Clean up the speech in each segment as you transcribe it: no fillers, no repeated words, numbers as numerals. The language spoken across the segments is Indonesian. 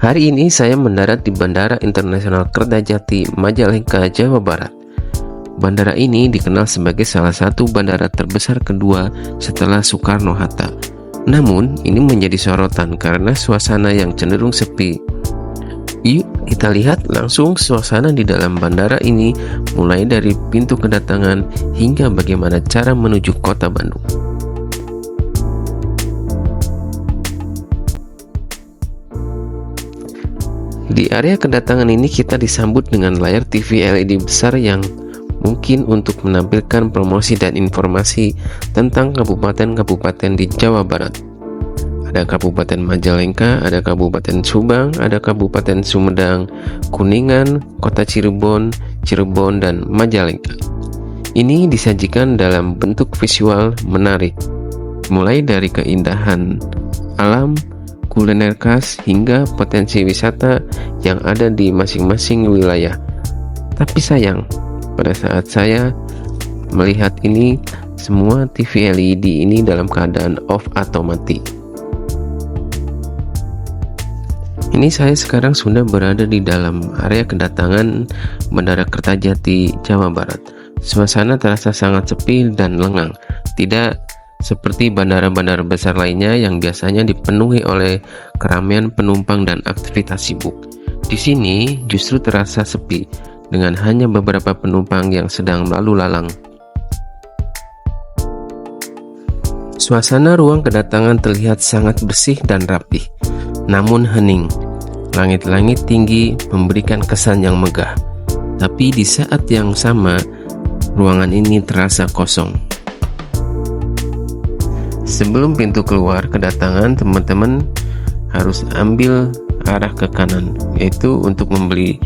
Hari ini saya mendarat di Bandara Internasional Kertajati, Majalengka, Jawa Barat. Bandara ini dikenal sebagai salah satu bandara terbesar kedua setelah Soekarno-Hatta. Namun, ini menjadi sorotan karena suasana yang cenderung sepi. Yuk, kita lihat langsung suasana di dalam bandara ini, mulai dari pintu kedatangan hingga bagaimana cara menuju kota Bandung. Di area kedatangan ini kita disambut dengan layar TV LED besar yang mungkin untuk menampilkan promosi dan informasi tentang kabupaten-kabupaten di Jawa Barat. Ada Kabupaten Majalengka, ada Kabupaten Subang, ada Kabupaten Sumedang, Kuningan, Kota Cirebon, dan Majalengka. Ini disajikan dalam bentuk visual menarik, mulai dari keindahan alam, kuliner khas, hingga potensi wisata yang ada di masing-masing wilayah. Tapi sayang, pada saat saya melihat ini, semua TV LED ini dalam keadaan off atau mati. Ini saya sekarang sudah berada di dalam area kedatangan Bandara Kertajati, Jawa Barat. Suasana terasa sangat sepi dan lengang, tidak seperti bandara-bandara besar lainnya yang biasanya dipenuhi oleh keramaian penumpang dan aktivitas sibuk. Di sini justru terasa sepi, dengan hanya beberapa penumpang yang sedang lalu lalang. Suasana ruang kedatangan terlihat sangat bersih dan rapih, namun hening. Langit-langit tinggi memberikan kesan yang megah, tapi di saat yang sama, ruangan ini terasa kosong. Sebelum pintu keluar kedatangan, teman-teman harus ambil arah ke kanan, yaitu untuk membeli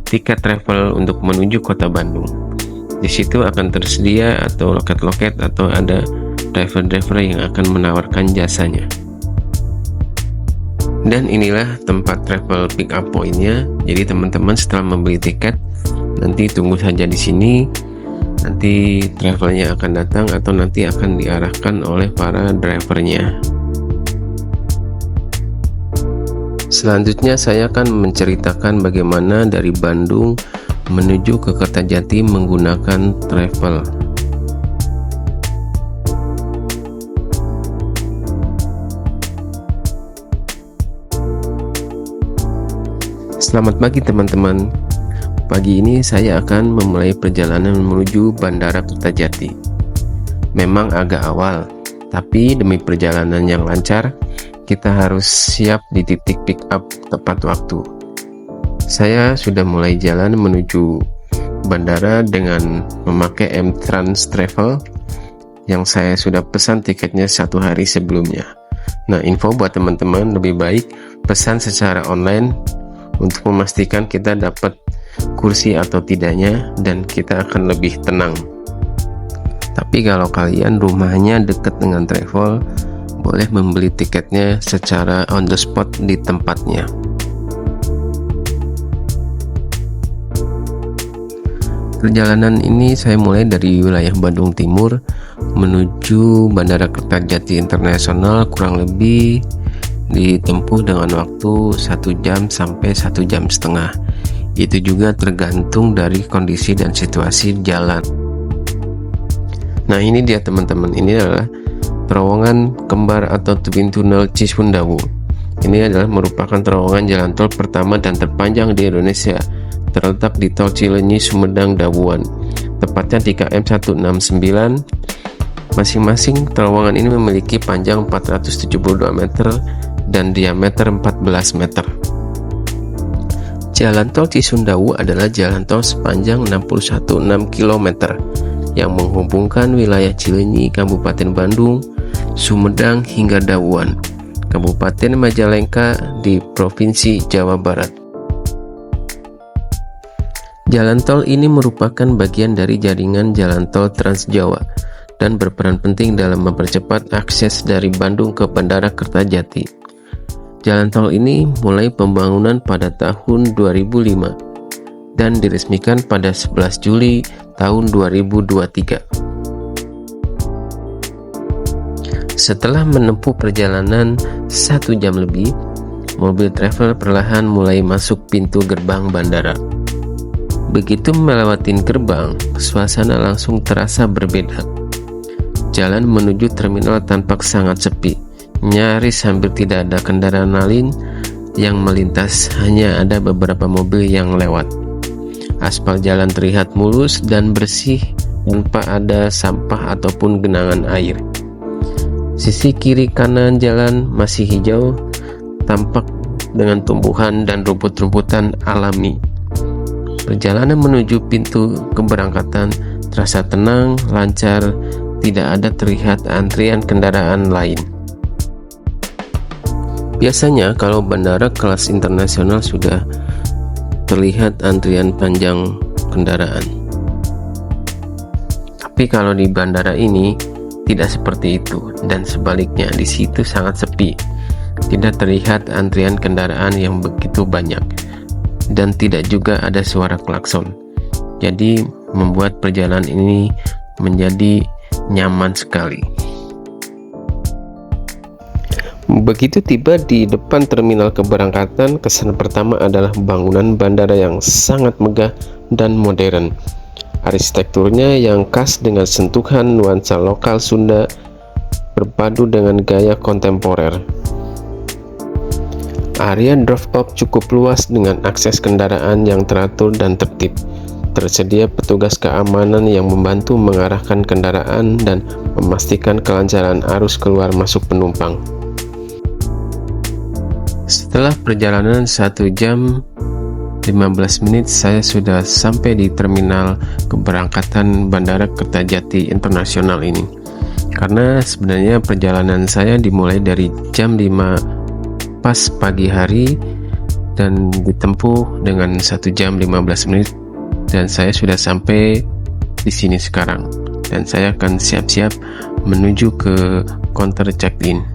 tiket travel untuk menuju kota Bandung. Di situ akan tersedia atau loket-loket atau ada driver-driver yang akan menawarkan jasanya. Dan inilah tempat travel pick up point-nya. Jadi teman-teman setelah membeli tiket, nanti tunggu saja di sini. Nanti travelnya akan datang atau nanti akan diarahkan oleh para drivernya. Selanjutnya saya akan menceritakan bagaimana dari Bandung menuju ke Kertajati menggunakan travel. Selamat pagi teman-teman. Pagi ini saya akan memulai perjalanan menuju Bandara Kertajati. Memang agak awal, tapi demi perjalanan yang lancar, kita harus siap di titik pick up tepat waktu. Saya sudah mulai jalan menuju bandara dengan memakai M-Trans Travel yang saya sudah pesan tiketnya 1 hari sebelumnya. Nah, info buat teman-teman, lebih baik pesan secara online untuk memastikan kita dapat kursi atau tidaknya, dan kita akan lebih tenang. Tapi kalau kalian rumahnya dekat dengan travel, boleh membeli tiketnya secara on the spot di tempatnya. Perjalanan ini saya mulai dari wilayah Bandung Timur menuju Bandara Kertajati Internasional, kurang lebih ditempuh dengan waktu 1 jam sampai 1,5 jam. Itu juga tergantung dari kondisi dan situasi jalan. Nah, ini dia teman-teman, ini adalah terowongan kembar atau Twin Tunnel Cisundawu. Ini adalah merupakan terowongan jalan tol pertama dan terpanjang di Indonesia, terletak di Tol Cileunyi Sumedang Dawuan, tepatnya di KM 169. Masing-masing terowongan ini memiliki panjang 472 meter dan diameter 14 meter. Jalan tol Cisundawu adalah jalan tol sepanjang 61,6 km yang menghubungkan wilayah Cileunyi, Kabupaten Bandung, Sumedang hingga Dawuan, Kabupaten Majalengka di Provinsi Jawa Barat. Jalan tol ini merupakan bagian dari jaringan jalan tol Trans Jawa dan berperan penting dalam mempercepat akses dari Bandung ke Bandara Kertajati. Jalan tol ini mulai pembangunan pada tahun 2005 dan diresmikan pada 11 Juli tahun 2023. Setelah menempuh perjalanan 1 jam lebih, mobil travel perlahan mulai masuk pintu gerbang bandara. Begitu melewati gerbang, suasana langsung terasa berbeda. Jalan menuju terminal tampak sangat sepi, nyaris hampir tidak ada kendaraan lain yang melintas, hanya ada beberapa mobil yang lewat. Aspal jalan terlihat mulus dan bersih tanpa ada sampah ataupun genangan air. Sisi kiri kanan jalan masih hijau, tampak dengan tumbuhan dan rumput-rumputan alami. Perjalanan menuju pintu keberangkatan terasa tenang, lancar, tidak ada terlihat antrian kendaraan lain. Biasanya kalau bandara kelas internasional sudah terlihat antrian panjang kendaraan. Tapi kalau di bandara ini tidak seperti itu, dan sebaliknya di situ sangat sepi. Tidak terlihat antrian kendaraan yang begitu banyak, dan tidak juga ada suara klakson. Jadi membuat perjalanan ini menjadi nyaman sekali. Begitu tiba di depan terminal keberangkatan, kesan pertama adalah bangunan bandara yang sangat megah dan modern. Arsitekturnya yang khas dengan sentuhan nuansa lokal Sunda berpadu dengan gaya kontemporer. Area drop-off cukup luas dengan akses kendaraan yang teratur dan tertib. Tersedia petugas keamanan yang membantu mengarahkan kendaraan dan memastikan kelancaran arus keluar masuk penumpang. Setelah perjalanan 1 jam 15 menit, saya sudah sampai di terminal keberangkatan Bandara Kertajati Internasional ini. Karena sebenarnya perjalanan saya dimulai dari jam 5 pas pagi hari dan ditempuh dengan 1 jam 15 menit, dan saya sudah sampai di sini sekarang, dan saya akan siap-siap menuju ke counter check-in.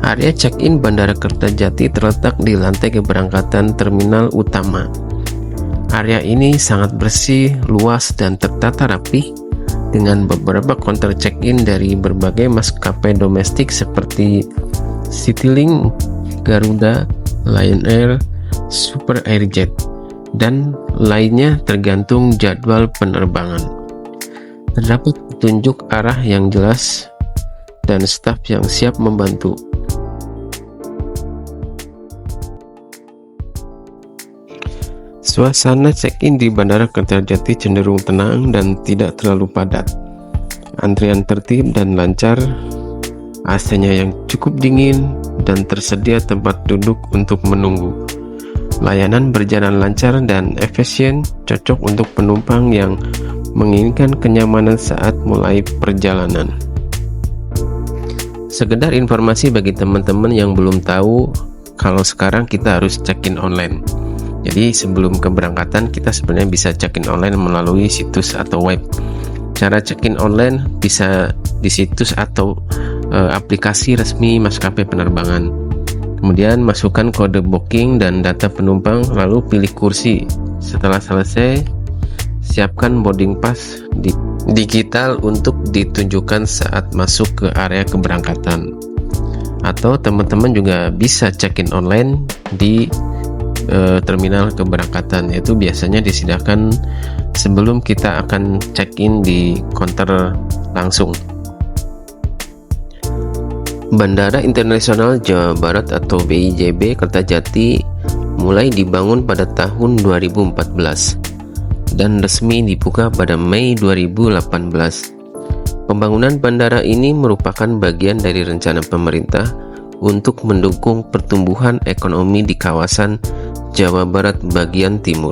Area check-in Bandara Kertajati terletak di lantai keberangkatan terminal utama. Area ini sangat bersih, luas, dan tertata rapi dengan beberapa counter check-in dari berbagai maskapai domestik seperti Citylink, Garuda, Lion Air, Super Airjet, dan lainnya tergantung jadwal penerbangan. Terdapat petunjuk arah yang jelas dan staf yang siap membantu. Suasana check-in di Bandara Kertajati cenderung tenang dan tidak terlalu padat. Antrian tertib dan lancar, AC-nya yang cukup dingin, dan tersedia tempat duduk untuk menunggu. Layanan berjalan lancar dan efisien, cocok untuk penumpang yang menginginkan kenyamanan saat mulai perjalanan. Sekedar informasi bagi teman-teman yang belum tahu, kalau sekarang kita harus check-in online. Jadi sebelum keberangkatan kita sebenarnya bisa check-in online melalui situs atau web. Cara check-in online bisa di situs atau aplikasi resmi maskapai penerbangan. Kemudian masukkan kode booking dan data penumpang, lalu pilih kursi. Setelah selesai, siapkan boarding pass digital untuk ditunjukkan saat masuk ke area keberangkatan. Atau teman-teman juga bisa check-in online di terminal keberangkatan, yaitu biasanya disediakan sebelum kita akan check-in di counter langsung. Bandara Internasional Jawa Barat atau BIJB Kertajati mulai dibangun pada tahun 2014 dan resmi dibuka pada Mei 2018. Pembangunan bandara ini merupakan bagian dari rencana pemerintah untuk mendukung pertumbuhan ekonomi di kawasan Jawa Barat bagian timur.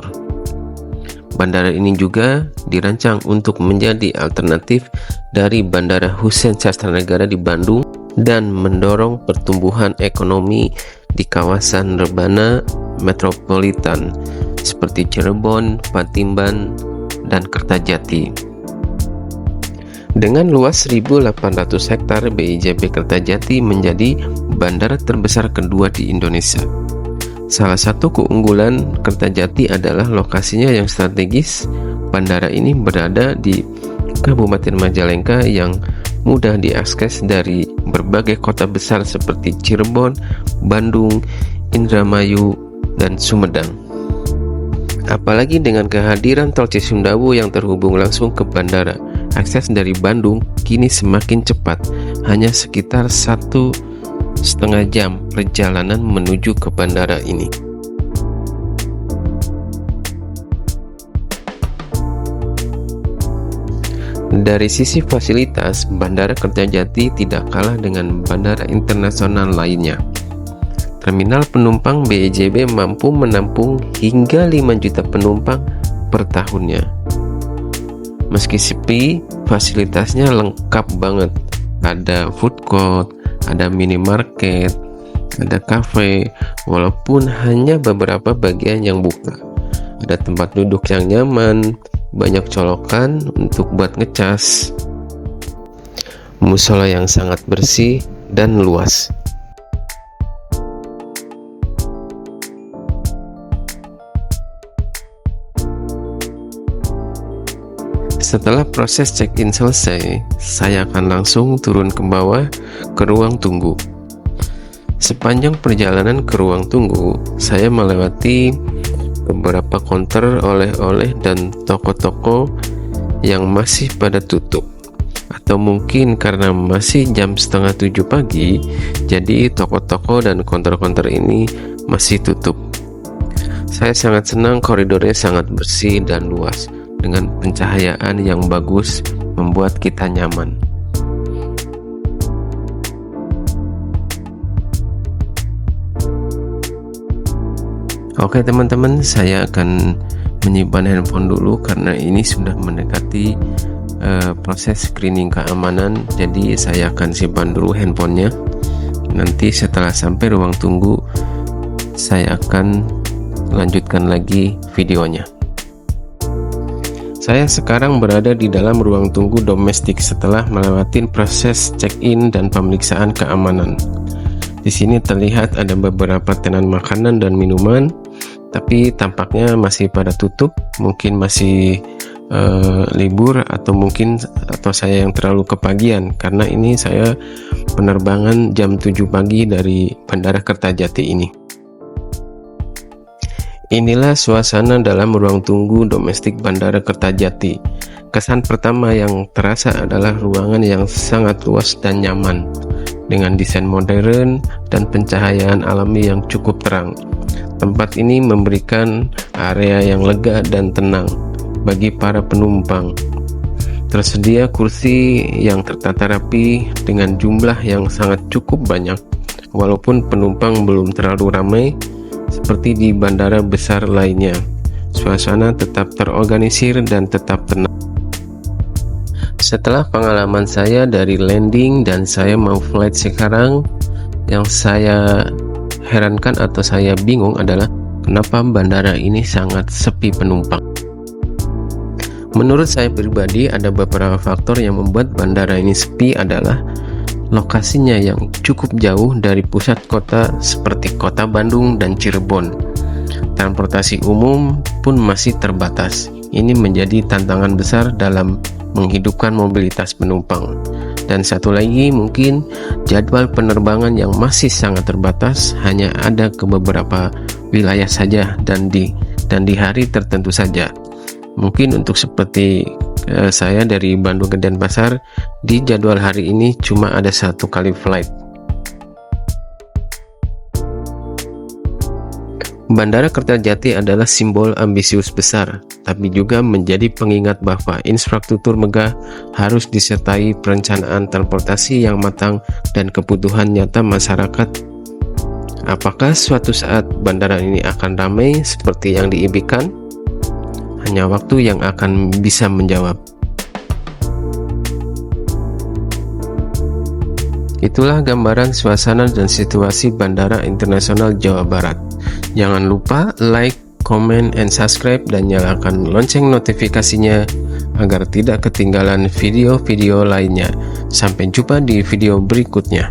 Bandara ini juga dirancang untuk menjadi alternatif dari Bandara Husein Sastranegara di Bandung dan mendorong pertumbuhan ekonomi di kawasan rebana metropolitan seperti Cirebon, Patimban, dan Kertajati. Dengan luas 1.800 hektar, BIJB Kertajati menjadi bandara terbesar kedua di Indonesia. Salah satu keunggulan Kertajati adalah lokasinya yang strategis. Bandara ini berada di Kabupaten Majalengka yang mudah diakses dari berbagai kota besar seperti Cirebon, Bandung, Indramayu, dan Sumedang. Apalagi dengan kehadiran tol Cisumdawu yang terhubung langsung ke bandara, akses dari Bandung kini semakin cepat, hanya sekitar 1,5 jam perjalanan menuju ke bandara ini. Dari sisi fasilitas, Bandara Kertajati tidak kalah dengan bandara internasional lainnya. Terminal penumpang BEJB mampu menampung hingga 5 juta penumpang per tahunnya. Meski sepi, fasilitasnya lengkap banget. Ada food court, ada minimarket, ada cafe, walaupun hanya beberapa bagian yang buka. Ada tempat duduk yang nyaman, banyak colokan untuk buat ngecas, musola yang sangat bersih dan luas. Setelah proses check-in selesai, saya akan langsung turun ke bawah ke ruang tunggu. Sepanjang perjalanan ke ruang tunggu, saya melewati beberapa konter oleh-oleh dan toko-toko yang masih pada tutup. Atau mungkin karena masih jam 6:30 pagi, jadi toko-toko dan konter-konter ini masih tutup. Saya sangat senang koridornya sangat bersih dan luas, dengan pencahayaan yang bagus membuat kita nyaman. Oke teman-teman, saya akan menyimpan handphone dulu karena ini sudah mendekati proses screening keamanan. Jadi saya akan simpan dulu handphonenya. Nanti setelah sampai ruang tunggu, saya akan lanjutkan lagi videonya. Saya sekarang berada di dalam ruang tunggu domestik setelah melewati proses check-in dan pemeriksaan keamanan. Di sini terlihat ada beberapa tenan makanan dan minuman, tapi tampaknya masih pada tutup. Mungkin masih libur atau saya yang terlalu kepagian, karena ini saya penerbangan jam 7 pagi dari Bandara Kertajati ini. Inilah suasana dalam ruang tunggu domestik Bandara Kertajati. Kesan pertama yang terasa adalah ruangan yang sangat luas dan nyaman, dengan desain modern dan pencahayaan alami yang cukup terang. Tempat ini memberikan area yang lega dan tenang bagi para penumpang. Tersedia kursi yang tertata rapi dengan jumlah yang sangat cukup banyak, walaupun penumpang belum terlalu ramai seperti di bandara besar lainnya. Suasana tetap terorganisir dan tetap tenang. Setelah pengalaman saya dari landing dan saya mau flight sekarang, yang saya herankan atau saya bingung adalah kenapa bandara ini sangat sepi penumpang. Menurut saya pribadi, ada beberapa faktor yang membuat bandara ini sepi adalah lokasinya yang cukup jauh dari pusat kota seperti kota Bandung dan Cirebon. Transportasi umum pun masih terbatas. Ini menjadi tantangan besar dalam menghidupkan mobilitas penumpang. Dan satu lagi, mungkin jadwal penerbangan yang masih sangat terbatas, hanya ada ke beberapa wilayah saja dan di hari tertentu saja. Mungkin untuk seperti saya dari Bandung ke Denpasar, di jadwal hari ini cuma ada 1 kali flight. Bandara Kertajati adalah simbol ambisius besar, tapi juga menjadi pengingat bahwa infrastruktur megah harus disertai perencanaan transportasi yang matang dan kebutuhan nyata masyarakat. Apakah suatu saat bandara ini akan ramai seperti yang diimpikan? Hanya waktu yang akan bisa menjawab. Itulah gambaran suasana dan situasi Bandara Internasional Jawa Barat. Jangan lupa like, comment, and subscribe, dan nyalakan lonceng notifikasinya agar tidak ketinggalan video-video lainnya. Sampai jumpa di video berikutnya.